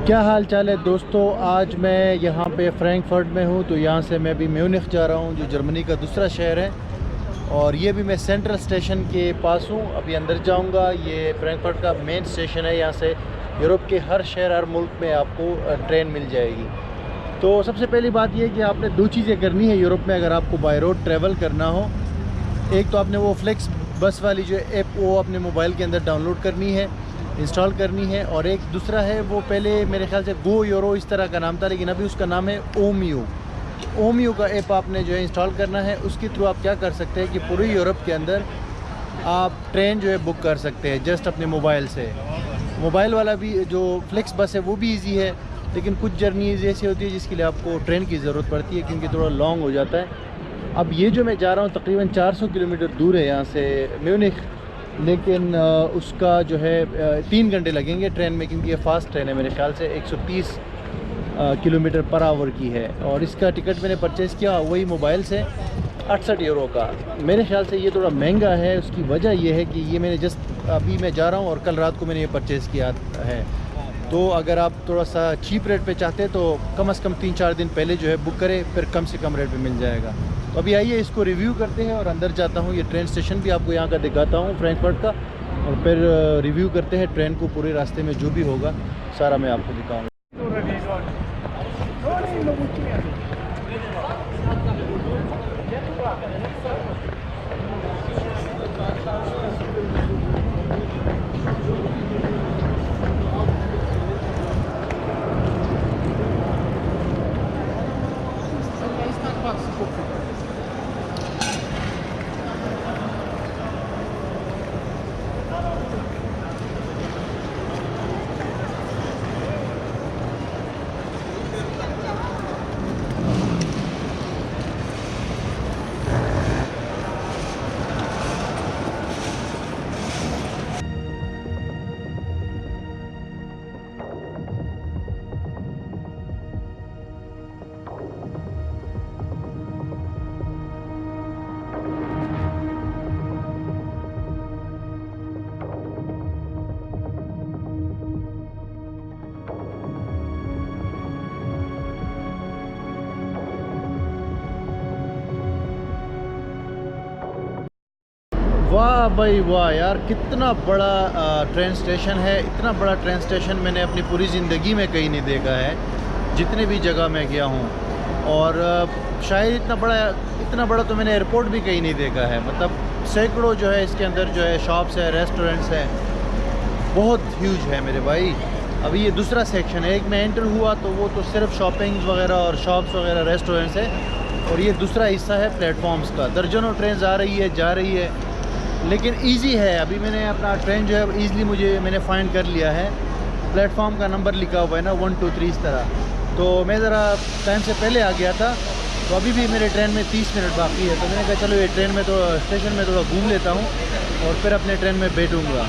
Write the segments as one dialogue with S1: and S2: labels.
S1: क्या हाल चाल है दोस्तों। आज मैं यहाँ पे फ्रैंकफर्ट में हूँ। तो यहाँ से मैं अभी म्यूनिख जा रहा हूँ जो जर्मनी का दूसरा शहर है। और ये भी मैं सेंट्रल स्टेशन के पास हूँ। अभी अंदर जाऊँगा। ये फ्रैंकफर्ट का मेन स्टेशन है। यहाँ से यूरोप के हर शहर हर मुल्क में आपको ट्रेन मिल जाएगी। तो सबसे पहली बात यह कि आपने दो चीज़ें करनी है यूरोप में अगर आपको बाय रोड ट्रैवल करना हो। एक तो आपने वो फ्लेक्स बस वाली जो ऐप वो अपने मोबाइल के अंदर डाउनलोड करनी है, इंस्टॉल करनी है। और एक दूसरा है वो पहले मेरे ख्याल से गो यूरो इस तरह का नाम था, लेकिन अभी उसका नाम है ओमियो का ऐप आपने जो है इंस्टॉल करना है। उसके थ्रू आप क्या कर सकते हैं कि पूरी यूरोप के अंदर आप ट्रेन जो है बुक कर सकते हैं जस्ट अपने मोबाइल से। मोबाइल वाला भी जो फ्लेक्स बस है वो भी ईजी है, लेकिन कुछ जर्नीज ऐसी होती है जिसके लिए आपको ट्रेन की ज़रूरत पड़ती है क्योंकि थोड़ा लॉन्ग हो जाता है। अब ये जो मैं जा रहा हूँ तकरीबन 400 किलोमीटर दूर है यहाँ से म्यूनिख, लेकिन उसका जो है 3 घंटे लगेंगे ट्रेन में क्योंकि ये फ़ास्ट ट्रेन है। मेरे ख्याल से 130 किलोमीटर पर आवर की है। और इसका टिकट मैंने परचेज़ किया वही मोबाइल से 68 यूरो का। मेरे ख्याल से ये थोड़ा महंगा है। उसकी वजह ये है कि ये मैंने जस्ट अभी मैं जा रहा हूँ और कल रात को मैंने ये परचेज़ किया है। तो अगर आप थोड़ा सा चीप रेट पे चाहते हैं तो कम से कम 3-4 दिन पहले जो है बुक करें, फिर कम से कम रेट पे मिल जाएगा। तो अभी आइए इसको रिव्यू करते हैं और अंदर जाता हूँ। ये ट्रेन स्टेशन भी आपको यहाँ का दिखाता हूँ फ्रैंकफर्ट का, और फिर रिव्यू करते हैं ट्रेन को। पूरे रास्ते में जो भी होगा सारा मैं आपको दिखाऊँगा। वाह भाई वाह यार, कितना बड़ा ट्रेन स्टेशन है। इतना बड़ा ट्रेन स्टेशन मैंने अपनी पूरी ज़िंदगी में कहीं नहीं देखा है जितने भी जगह मैं गया हूँ। और शायद इतना बड़ा तो मैंने एयरपोर्ट भी कहीं नहीं देखा है। मतलब सैकड़ों जो है इसके अंदर जो है शॉप्स है, रेस्टोरेंट्स हैं, बहुत ह्यूज है मेरे भाई। अभी ये दूसरा सेक्शन है। एक में एंटर हुआ तो वो तो सिर्फ शॉपिंग वगैरह और शॉप्स वगैरह रेस्टोरेंट्स है, और ये दूसरा हिस्सा है प्लेटफॉर्म्स का। दर्जनों ट्रेन आ रही है जा रही है, लेकिन इजी है। अभी मैंने अपना ट्रेन जो है ईज़िली मैंने फाइंड कर लिया है। प्लेटफॉर्म का नंबर लिखा हुआ है ना 1 2 3 इस तरह। तो मैं ज़रा टाइम से पहले आ गया था, तो अभी भी मेरे ट्रेन में 30 मिनट बाकी है। तो मैंने कहा चलो ये ट्रेन में तो स्टेशन में थोड़ा घूम लेता हूँ और फिर अपने ट्रेन में बैठूँगा।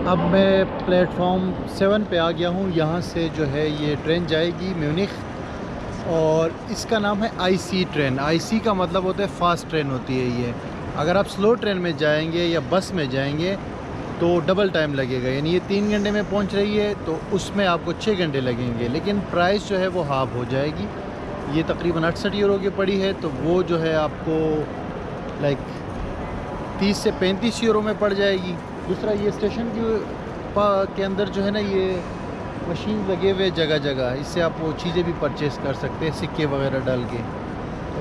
S1: अब मैं प्लेटफॉर्म 7 पे आ गया हूँ। यहाँ से जो है ये ट्रेन जाएगी म्यूनिख, और इसका नाम है आईसी ट्रेन। आईसी का मतलब होता है फास्ट ट्रेन होती है ये। अगर आप स्लो ट्रेन में जाएंगे या बस में जाएंगे तो डबल टाइम लगेगा, यानी ये 3 घंटे में पहुँच रही है तो उसमें आपको 6 घंटे लगेंगे, लेकिन प्राइस जो है वो हाफ हो जाएगी। ये तकरीबन 68 यूरो की पड़ी है, तो वो जो है आपको लाइक 30 से 35 यूरो में पड़ जाएगी। दूसरा ये स्टेशन के अंदर जो है ना ये मशीन लगे हुए जगह जगह, इससे आप वो चीज़ें भी परचेज़ कर सकते हैं सिक्के वगैरह डाल के।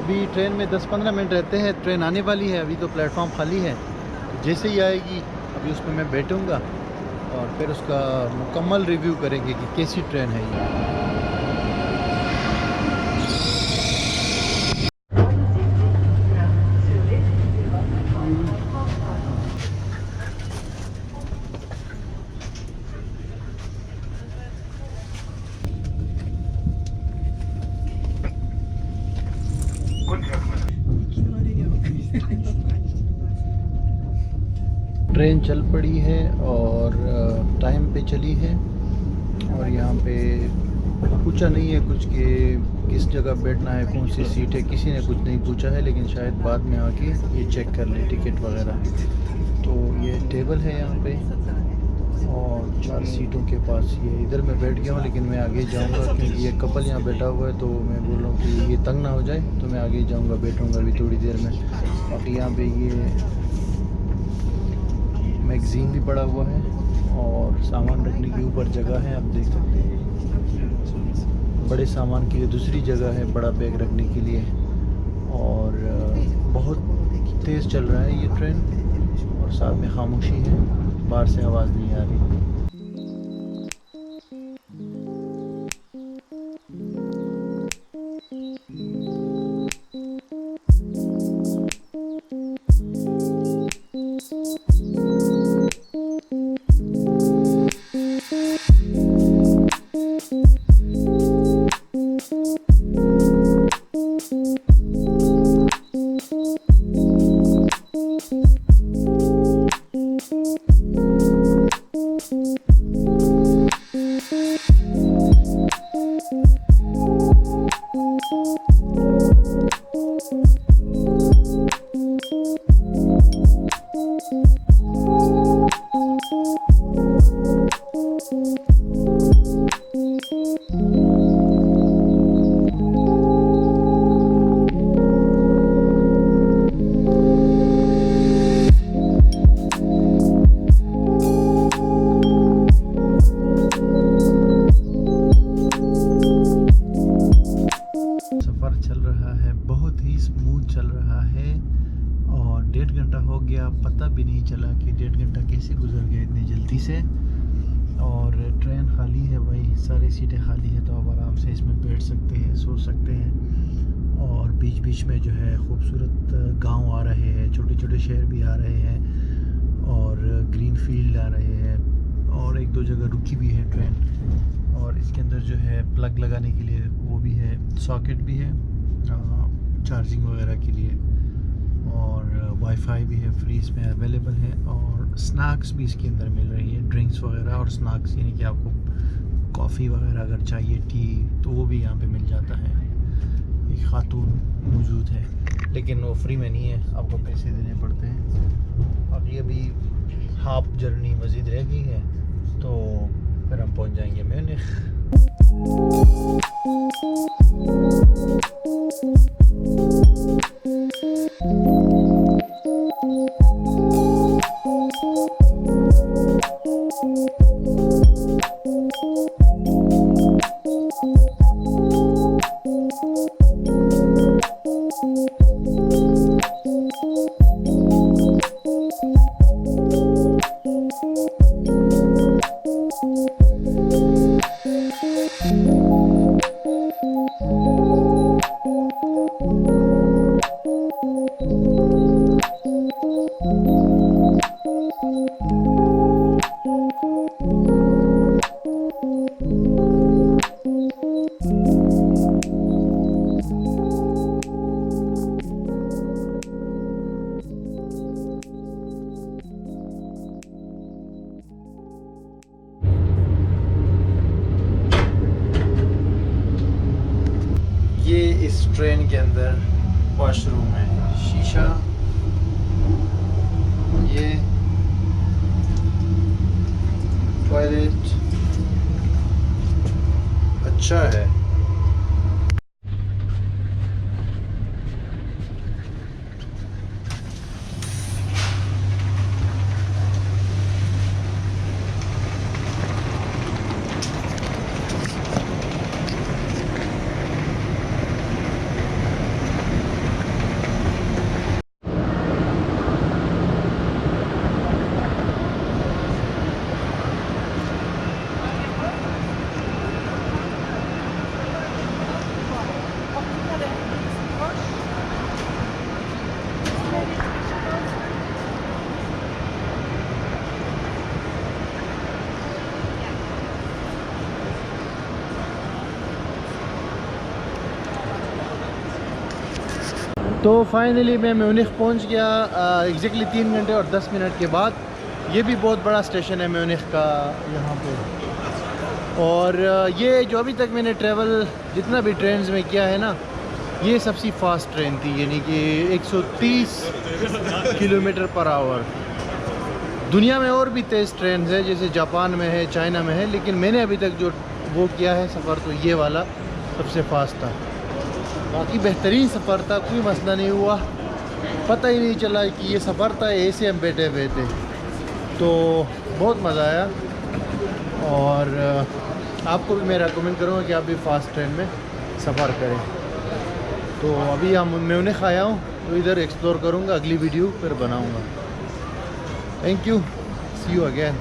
S1: अभी ट्रेन में 10-15 मिनट रहते हैं, ट्रेन आने वाली है। अभी तो प्लेटफॉर्म खाली है, जैसे ही आएगी अभी उसमें मैं बैठूँगा और फिर उसका मुकम्मल रिव्यू करेंगे कि कैसी ट्रेन है ये। ट्रेन चल पड़ी है और टाइम पे चली है। और यहाँ पे पूछा नहीं है कुछ कि किस जगह बैठना है, कौन सी सीट है, किसी ने कुछ नहीं पूछा है, लेकिन शायद बाद में आके ये चेक कर ले टिकट वगैरह। तो ये टेबल है यहाँ पे और 4 सीटों के पास। ये इधर मैं बैठ गया हूँ, लेकिन मैं आगे जाऊँगा क्योंकि ये कपल यहाँ बैठा हुआ है। तो मैं बोल रहा हूँ कि ये तंग ना हो जाए, तो मैं आगे जाऊँगा, बैठूँगा अभी थोड़ी देर में। बाकी यहाँ पे ये मैगज़ीन भी पड़ा हुआ है और सामान रखने के ऊपर जगह है, आप देख सकते हैं। बड़े सामान के लिए दूसरी जगह है, बड़ा बैग रखने के लिए। और बहुत तेज़ चल रहा है ये ट्रेन और साथ में खामोशी है, बाहर से आवाज़ नहीं आ रही। चल रहा है और 1.5 घंटा हो गया, पता भी नहीं चला कि 1.5 घंटा कैसे गुजर गया इतनी जल्दी से। और ट्रेन खाली है भाई, सारी सीटें खाली है, तो आप आराम से इसमें बैठ सकते हैं, सो सकते हैं। और बीच बीच में जो है खूबसूरत गांव आ रहे हैं, छोटे छोटे शहर भी आ रहे हैं और ग्रीन फील्ड आ रहे हैं। और 1-2 जगह रुकी भी है ट्रेन। और इसके अंदर जो है प्लग लगाने के लिए वो भी है, सॉकेट भी है चार्जिंग वगैरह के लिए। और वाईफाई भी है, फ्री इसमें अवेलेबल है। और स्नैक्स भी इसके अंदर मिल रही है, ड्रिंक्स वगैरह और स्नैक्स, यानी कि आपको कॉफ़ी वगैरह अगर चाहिए, टी, तो वो भी यहाँ पे मिल जाता है। एक खातून मौजूद है, लेकिन वो फ्री में नहीं है, आपको पैसे देने पड़ते हैं। अभी अभी हाफ जर्नी मज़ीद रह गई है, तो फिर हम पहुँच जाएंगे म्यूनिख। इस ट्रेन के अंदर वॉशरूम है, शीशा, ये टॉयलेट अच्छा है। तो फाइनली मैं म्यूनिख पहुंच गया एग्जैक्टली 3 घंटे और 10 मिनट के बाद। ये भी बहुत बड़ा स्टेशन है म्यूनिख का यहाँ पे। और ये जो अभी तक मैंने ट्रैवल जितना भी ट्रेन में किया है ना, ये सबसे फास्ट ट्रेन थी, यानी कि 130 किलोमीटर पर आवर। दुनिया में और भी तेज़ ट्रेन है, जैसे जापान में है, चाइना में है, लेकिन मैंने अभी तक जो वो किया है सफ़र, तो ये वाला सबसे फास्ट था। बाकी बेहतरीन सफ़र था, कोई मसला नहीं हुआ, पता ही नहीं चला कि ये सफ़र था, ऐसे हम बैठे हुए थे। तो बहुत मज़ा आया। और आपको भी मैं रेकमेंड करूँगा कि आप भी फ़ास्ट ट्रेन में सफ़र करें। तो अभी हम म्यूनिख आया हूँ, तो इधर एक्सप्लोर करूँगा, अगली वीडियो फिर बनाऊँगा। Thank you, see you again.